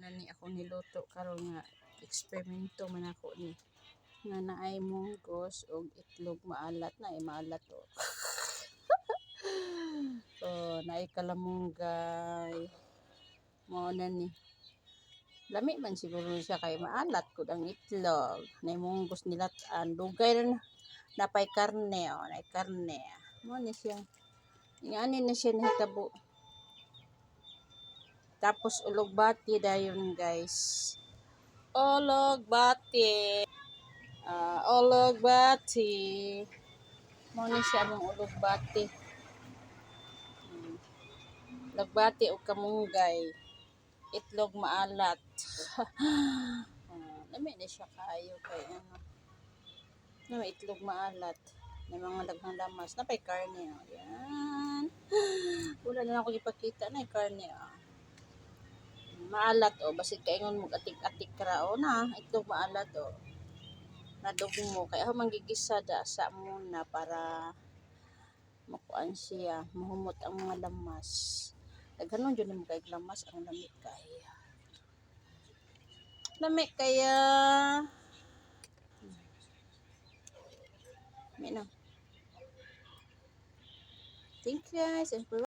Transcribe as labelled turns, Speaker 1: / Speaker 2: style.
Speaker 1: na ni ako niluto karon nga eksperimento man ako ni nga naay munggos og itlog maalat na maalat o. Oh, naay kalamunggay. Mao na ni. Lami man siguro siya kay maalat gud ang itlog. Naay munggos nilat-an, dugay na napay karne o, naay karne. Mao ni siya. Ingani na siya nahitabo. Tapos ulugbati dayon guys. Ulugbati. Ulugbati. Mao ni siya mong ulugbati. Ulugbati o kamunggay. Itlog maalat. Lami na siya kaayo kay ano. Na itlog maalat. May mga daghang lamas. Napay karne. Oh. Yan. Wala na ako ipakita na karne. Oh. Maalat o. Basit kaingon mo atik-atik ra o na. Itlog maalat o. Nadugong mo. Kaya ako manggigisa da sa muna para makuan siya. Mahumot ang mga lamas. Naghanon dyan mo kay lamas. Ang lamig kaya. Lamig kaya. Thank you guys. And